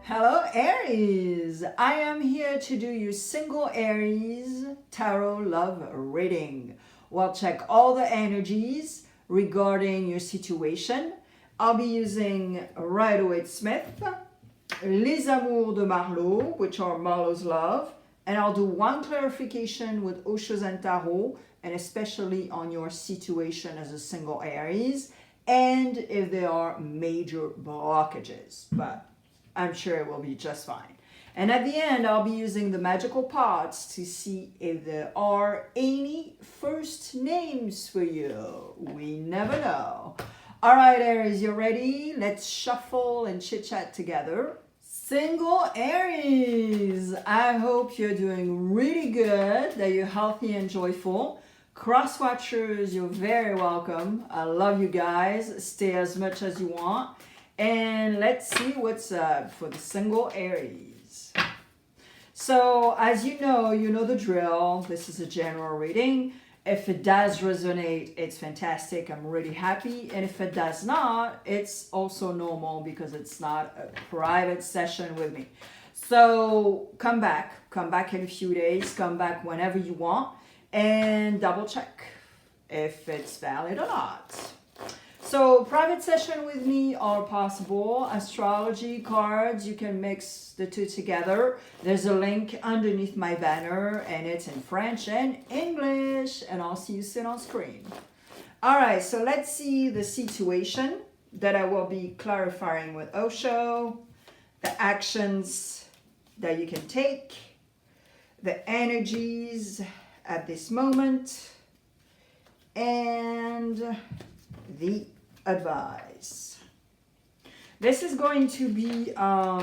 Hello Aries, I am here to do your single Aries tarot love reading. We'll check all the energies regarding your situation. I'll be using Rider Waite Smith, Les Amours De Marlo, which are Marlo's love, and I'll do one clarification with Osho Zen Tarot, and especially on your situation as a single Aries, and if there are major blockages, but I'm sure it will be just fine. And at the end, I'll be using the magical pots to see if there are any first names for you. We never know. All right, Aries, you ready? Let's shuffle and chit-chat together. Single Aries, I hope you're doing really good, that you're healthy and joyful. Cross watchers, you're very welcome. I love you guys. Stay as much as you want. And let's see what's up for the single Aries. So as you know the drill. This is a general reading. If it does resonate, it's fantastic. I'm really happy. And if it does not, it's also normal because it's not a private session with me. So come back in a few days, come back whenever you want and double check if it's valid or not. So private session with me are possible. Astrology cards, you can mix the two together. There's a link underneath my banner and it's in French and English, and I'll see you soon on screen. All right, so let's see the situation that I will be clarifying with Osho, the actions that you can take, the energies at this moment, and the advice. This is going to be a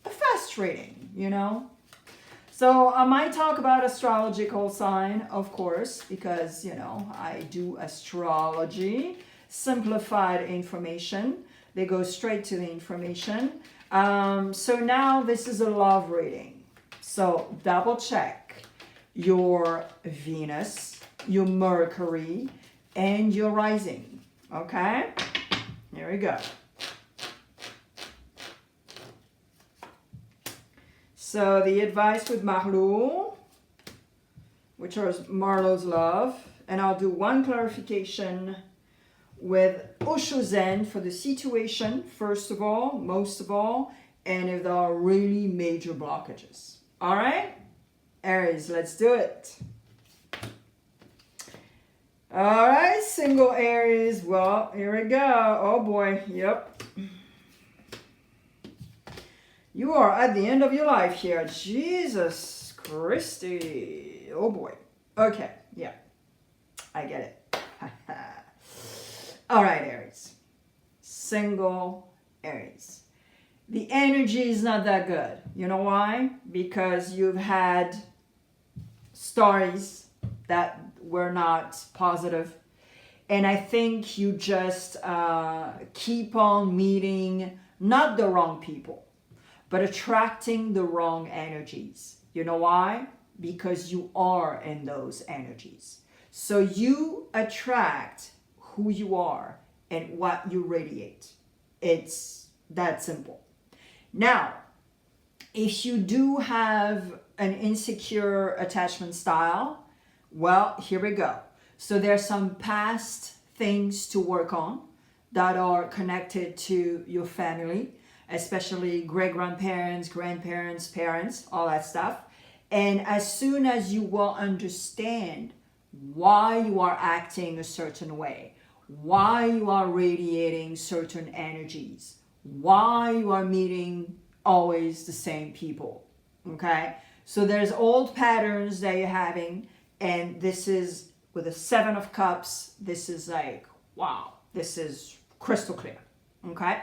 fast reading, So I might talk about astrological sign, of course, because, I do astrology, simplified information. They go straight to the information. So now this is a love reading. So double check your Venus, your Mercury, and your rising. Okay, here we go. So the advice with Marlo, which is Marlo's love, and I'll do one clarification with Osho Zen for the situation, first of all, most of all, and if there are really major blockages. All right, Aries, let's do it. All right, single Aries. Well, here we go. Oh boy, yep. You are at the end of your life here. Jesus Christy. Oh boy. Okay, yeah. I get it. All right, Aries. Single Aries. The energy is not that good. You know why? Because you've had stories that were not positive, and I think you just keep on meeting not the wrong people, but attracting the wrong energies. You know why? Because you are in those energies. So you attract who you are and what you radiate. It's that simple. Now, if you do have an insecure attachment style, well, here we go. So there's some past things to work on that are connected to your family, especially great-grandparents, grandparents, parents, all that stuff. And as soon as you will understand why you are acting a certain way, why you are radiating certain energies, why you are meeting always the same people, okay? So there's old patterns that you're having. And this is with a 7 of Cups. This is like, wow, this is crystal clear. Okay.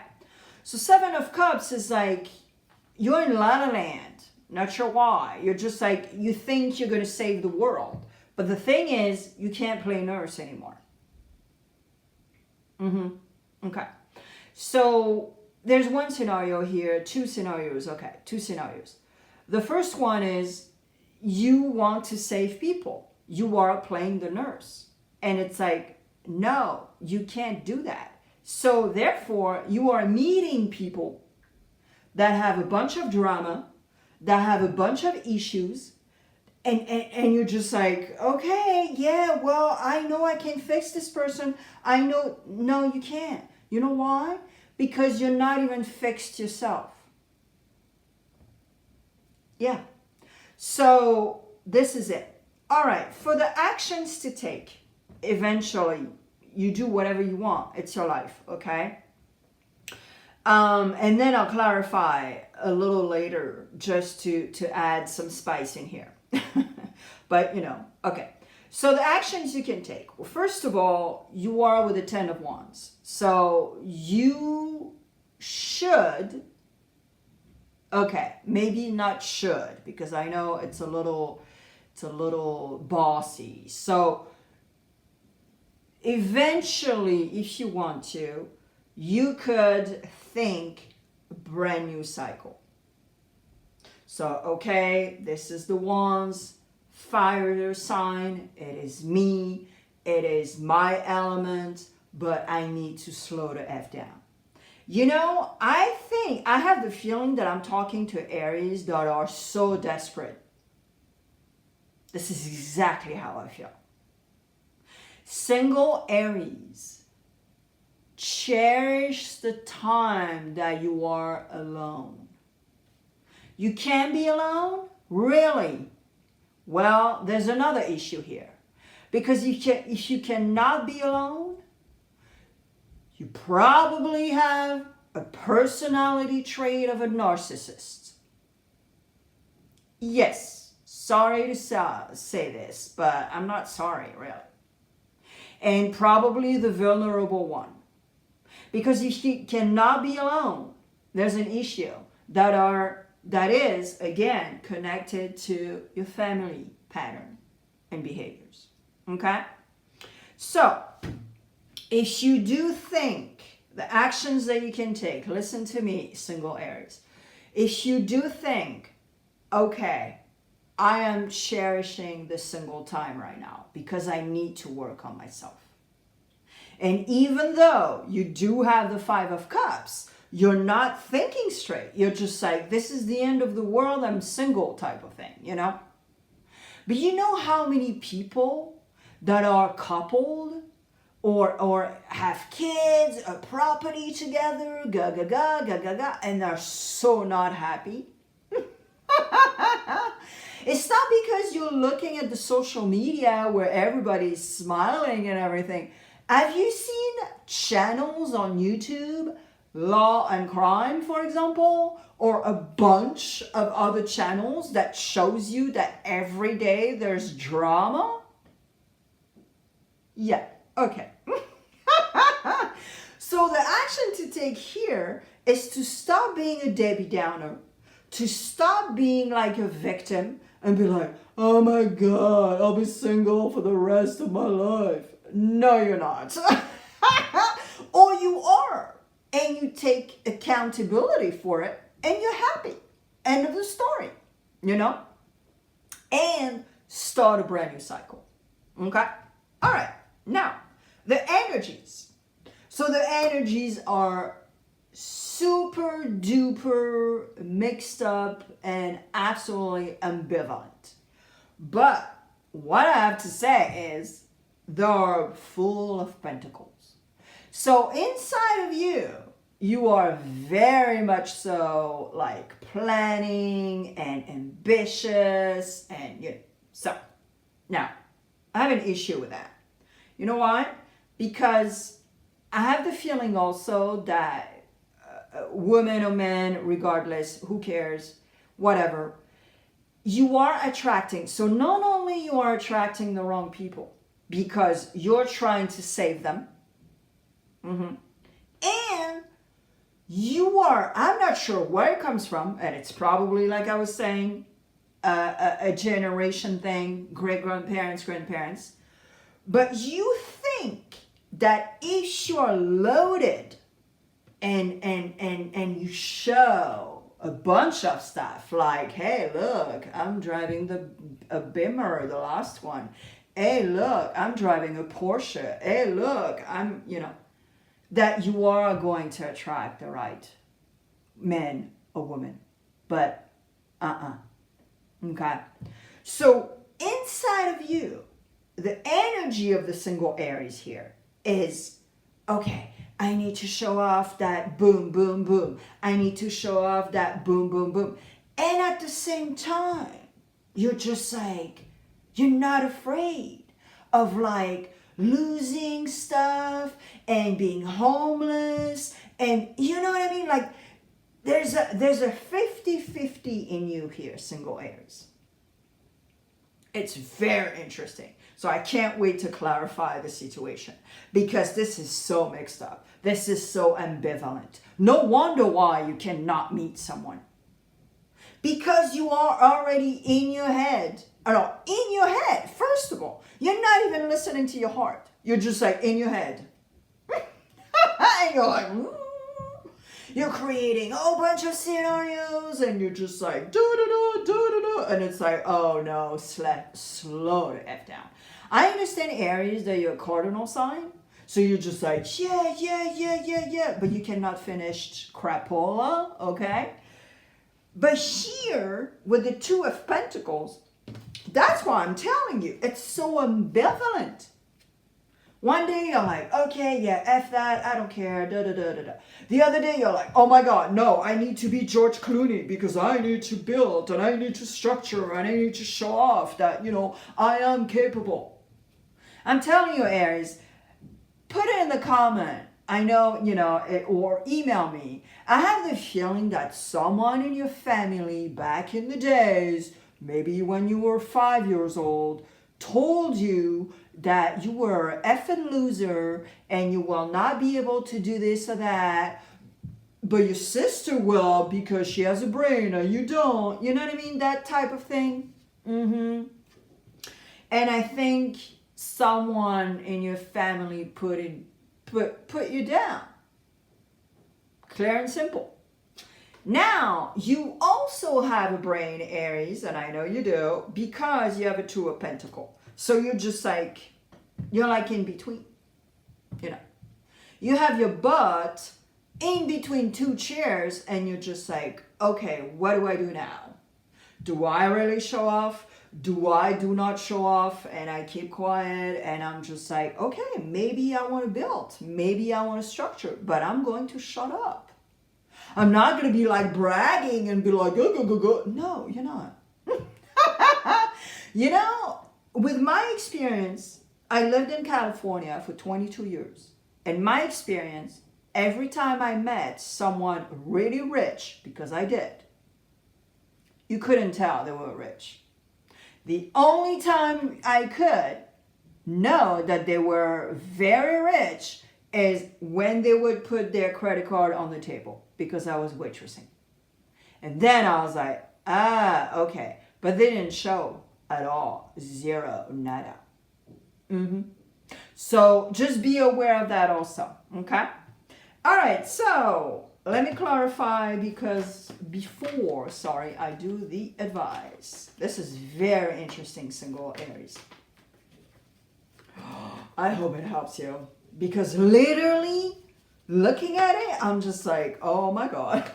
So 7 of Cups is like, you're in La La Land. Not sure why. You're just like, you think you're going to save the world. But the thing is, you can't play nurse anymore. Okay. So there's one scenario here, two scenarios. Okay. Two scenarios. The first one is, you want to save people. You are playing the nurse. And it's like, no, you can't do that. So therefore, you are meeting people that have a bunch of drama, that have a bunch of issues, and you're just like, okay, yeah, well, I know I can fix this person. I know, no, you can't. You know why? Because you're not even fixed yourself. Yeah. So this is it. All right, for the actions to take, eventually, you do whatever you want. It's your life, okay? And then I'll clarify a little later just to add some spice in here. But, okay. So the actions you can take. Well, first of all, you are with the 10 of Wands. So you should, okay, maybe not should, because I know it's a little bossy. So eventually, if you want to, you could think a brand new cycle. So, okay, this is the Wands, fire sign, it is me, it is my element, but I need to slow the F down. I have the feeling that I'm talking to Aries that are so desperate. This is exactly how I feel. Single Aries, cherish the time that you are alone. You can be alone? Really? Well, there's another issue here. Because if you cannot be alone, you probably have a personality trait of a narcissist. Yes, sorry to say this, but I'm not sorry, really. And probably the vulnerable one. Because if you cannot be alone, there's an issue that is, again, connected to your family pattern and behaviors. Okay? So, if you do think the actions that you can take, listen to me, single Aries. If you do think, okay, I am cherishing the single time right now because I need to work on myself. And even though you do have the 5 of Cups, you're not thinking straight. You're just like, this is the end of the world, I'm single type of thing, But you know how many people that are coupled or have kids, a property together, and are so not happy? It's not because you're looking at the social media where everybody's smiling and everything. Have you seen channels on YouTube, Law and Crime, for example, or a bunch of other channels that shows you that every day there's drama? Yeah, okay. So the action to take here is to stop being a Debbie Downer, to stop being like a victim and be like, oh my God, I'll be single for the rest of my life. No, you're not. Or you are, and you take accountability for it, and you're happy. End of the story, And start a brand new cycle. Okay? All right. Now, the energies. So the energies are super duper mixed up and absolutely ambivalent. But what I have to say is they're full of pentacles. So inside of you, you are very much so like planning and ambitious and so now I have an issue with that. You know why? Because I have the feeling also that women or men, regardless, who cares, whatever, you are attracting. So not only you are attracting the wrong people because you're trying to save them, and you are, I'm not sure where it comes from, and it's probably, like I was saying, a generation thing, grandparents, but you think that if you're loaded and you show a bunch of stuff like, hey, look, I'm driving a Beamer, the last one. Hey, look, I'm driving a Porsche. Hey, look, I'm, that you are going to attract the right men a woman. But, okay? So, inside of you, the energy of the single Aries here is, okay, I need to show off that boom, boom, boom. I need to show off that boom, boom, boom. And at the same time, you're just like, you're not afraid of like losing stuff and being homeless. And you know what I mean? Like there's a 50-50 in you here, single Aries. It's very interesting. So I can't wait to clarify the situation because this is so mixed up. This is so ambivalent. No wonder why you cannot meet someone. Because you are already in your head. No, in your head, first of all. You're not even listening to your heart. You're just like in your head. And you're like, you're creating a whole bunch of scenarios and you're just like, do-do-do. And it's like, oh no, slow the F down. I understand Aries that you're a cardinal sign. So you're just like, yeah. But you cannot finish crapola, okay? But here, with the Two of Pentacles, that's why I'm telling you, it's so ambivalent. One day you're like, okay, yeah, F that, I don't care, da. The other day you're like, oh my God, no, I need to be George Clooney because I need to build and I need to structure and I need to show off that, I am capable. I'm telling you, Aries, put it in the comment. I know, or email me. I have the feeling that someone in your family back in the days, maybe when you were 5 years old, told you that you were an effing loser and you will not be able to do this or that, but your sister will because she has a brain and you don't. You know what I mean? That type of thing. And I think someone in your family put you down. Clear and simple. Now, you also have a brain, Aries, and I know you do, because you have a Two of Pentacles. So you're just like, you're like in between. You have your butt in between two chairs and you're just like, okay, what do I do now? Do I really show off? Do I do not show off and I keep quiet and I'm just like, okay, maybe I want to build, maybe I want to structure, but I'm going to shut up. I'm not going to be like bragging and be like, go. No, you're not. With my experience, I lived in California for 22 years. And my experience, every time I met someone really rich, because I did, you couldn't tell they were rich. The only time I could know that they were very rich is when they would put their credit card on the table because I was waitressing. And then I was like, okay. But they didn't show at all. Zero, nada. So just be aware of that also, okay? All right, so let me clarify because before, I do the advice. This is very interesting, single Aries. I hope it helps you because literally looking at it, I'm just like, oh my God.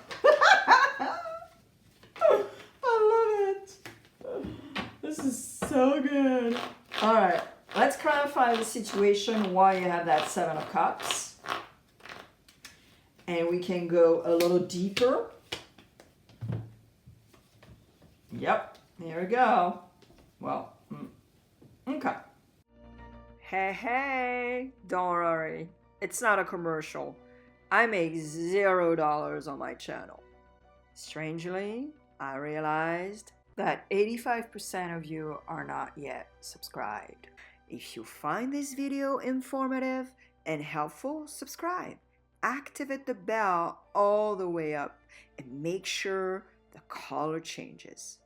I love it. This is so good. All right, let's clarify the situation why you have that Seven of Cups. And we can go a little deeper. Yep, here we go. Well, okay. Hey, don't worry. It's not a commercial. I make $0 on my channel. Strangely, I realized that 85% of you are not yet subscribed. If you find this video informative and helpful, subscribe. Activate the bell all the way up and make sure the color changes.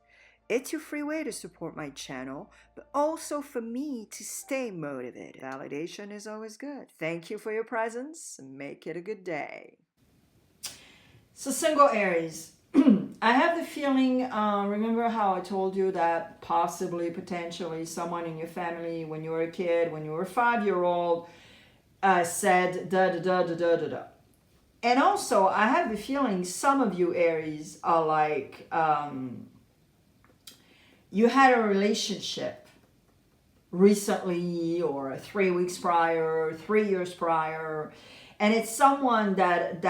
It's your free way to support my channel, but also for me to stay motivated. Validation is always good. Thank you for your presence. Make it a good day. So single Aries, I have the feeling, remember how I told you that possibly, potentially, someone in your family, when you were a kid, when you were a 5-year-old, said da-da-da-da-da-da-da. And also, I have the feeling some of you Aries are like, you had a relationship recently or 3 weeks prior, 3 years prior, and it's someone that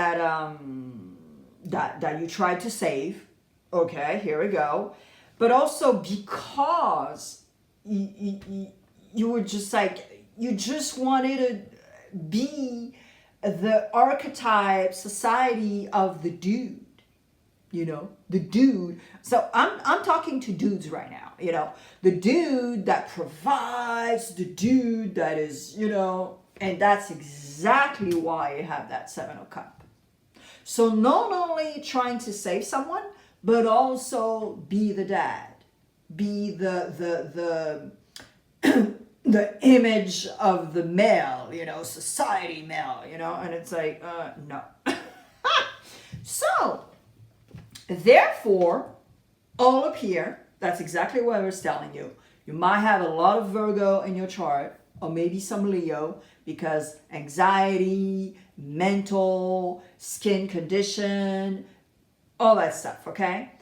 you tried to save. Okay, here we go. But also because you were just like, you just wanted to be the archetype society of the dude, you know, the dude. So I'm talking to dudes right now, you know, the dude that provides, the dude that is, you know, and that's exactly why you have that 7 of Cups. So not only trying to save someone, but also be the dad, be the the image of the male, you know, society male, you know, and it's like, no. So, therefore, all up here, that's exactly what I was telling you. You might have a lot of Virgo in your chart, or maybe some Leo, because anxiety, mental, skin condition, all that stuff, okay?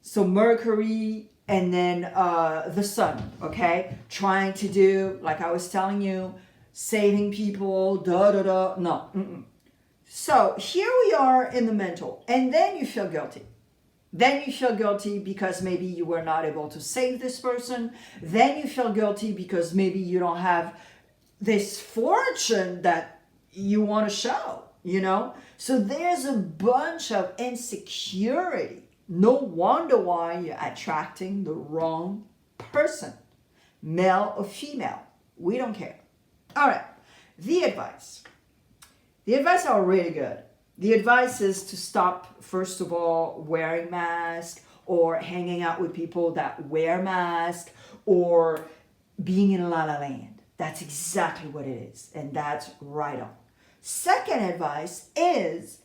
So Mercury and then the Sun, okay? Trying to do, like I was telling you, saving people, da-da-da, no. Mm-mm. So here we are in the mental, and then you feel guilty. Then you feel guilty because maybe you were not able to save this person. Then you feel guilty because maybe you don't have this fortune that you want to show, you know? So there's a bunch of insecurity. No wonder why you're attracting the wrong person, male or female. We don't care. All right, the advice. The advice are really good. The advice is to stop, first of all, wearing masks or hanging out with people that wear masks or being in La La Land. That's exactly what it is, and that's right on. Second advice is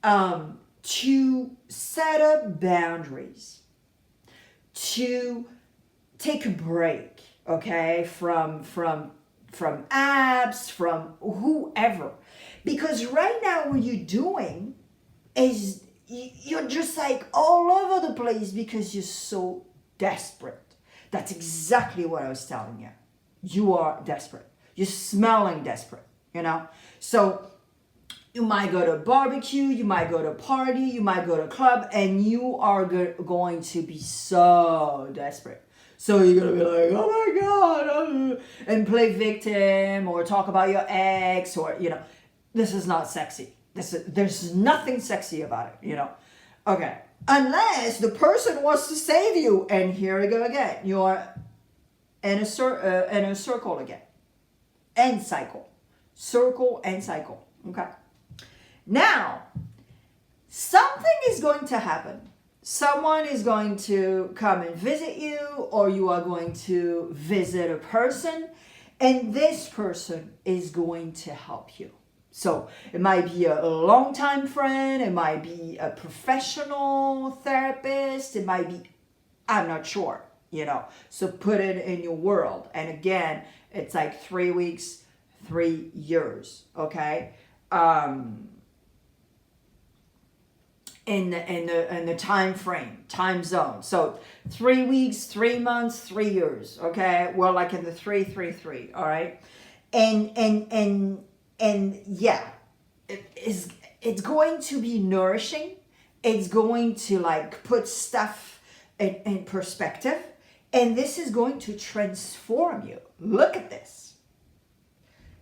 to set up boundaries, to take a break, okay, from apps, from whoever. Because right now what you're doing is you're just like all over the place because you're so desperate. That's exactly what I was telling you. You are desperate. You're smelling desperate, you know? So you might go to a barbecue, you might go to a party, you might go to a club, and you are going to be so desperate. So you're going to be like, oh my God, and play victim or talk about your ex or, you know, this is not sexy. There's nothing sexy about it, you know. Okay. Unless the person wants to save you, and here we go again. You're in a circle again. And cycle. Circle and cycle. Okay. Now, something is going to happen. Someone is going to come and visit you, or you are going to visit a person, and this person is going to help you. So it might be a longtime friend, it might be a professional therapist, it might be, I'm not sure, you know. So put it in your world. And again, it's like 3 weeks, 3 years, okay? In the time frame, time zone. So 3 weeks, 3 months, 3 years, okay? Well, like in the 3-3-3, all right? And yeah, it's going to be nourishing. It's going to like put stuff in perspective. And this is going to transform you. Look at this.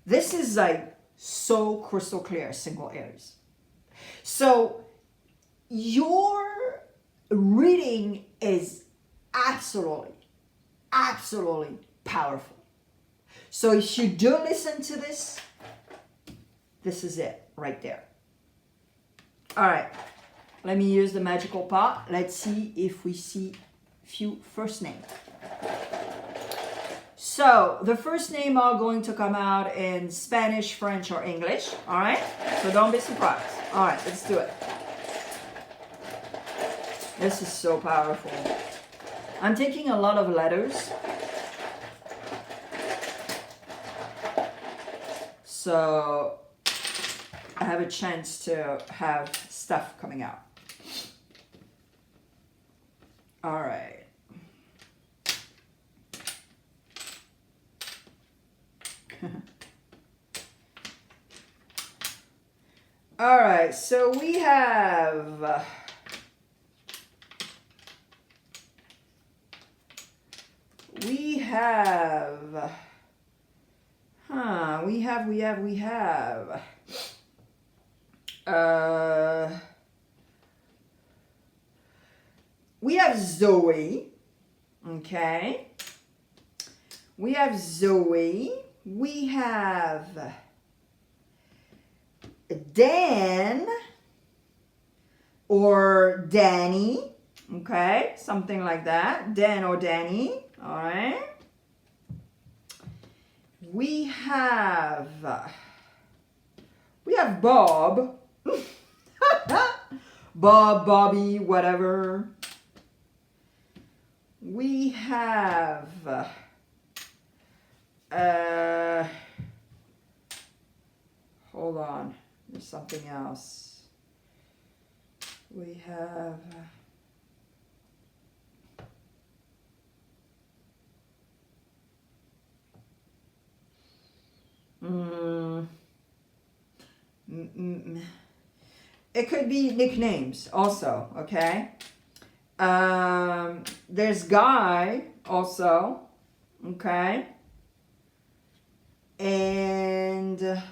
This is like so crystal clear, single Aries. So your reading is absolutely powerful. So if you do listen to this, this is it right there. All right, let me use the magical pot. Let's see if we see few first names. So the first name are going to come out in Spanish, French, or English. All right, so don't be surprised. All right, let's do it. This is so powerful. I'm taking a lot of letters. So I have a chance to have stuff coming out. All right. All right, so we have we have Zoe, okay? We have Zoe. We have Dan or Danny, okay? Something like that. Dan or Danny, all right? We have Bob. Bob, Bobby, whatever. We have hold on, there's something else. We have it could be nicknames also, okay? There's Guy also, okay? And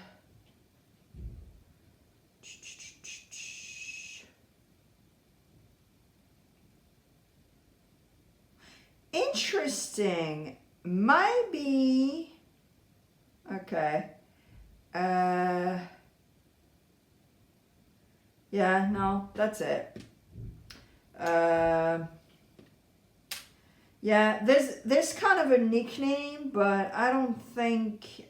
interesting, might be, okay, yeah, no, that's it. Yeah, there's kind of a nickname, but I don't think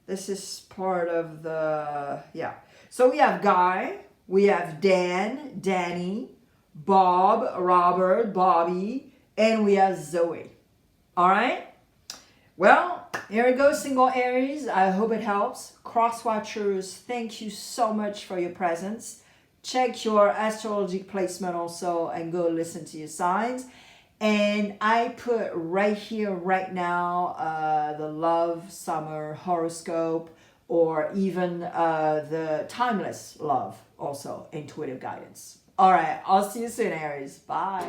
this is part of the, yeah. So we have Guy, we have Dan, Danny, Bob, Robert, Bobby, and we have Zoe. All right? Well, here it goes, single Aries. I hope it helps. Cross watchers, thank you so much for your presence. Check your astrological placement also and go listen to your signs. And I put right here, right now, the love summer horoscope, or even the timeless love, also intuitive guidance. All right, I'll see you soon, Aries. Bye.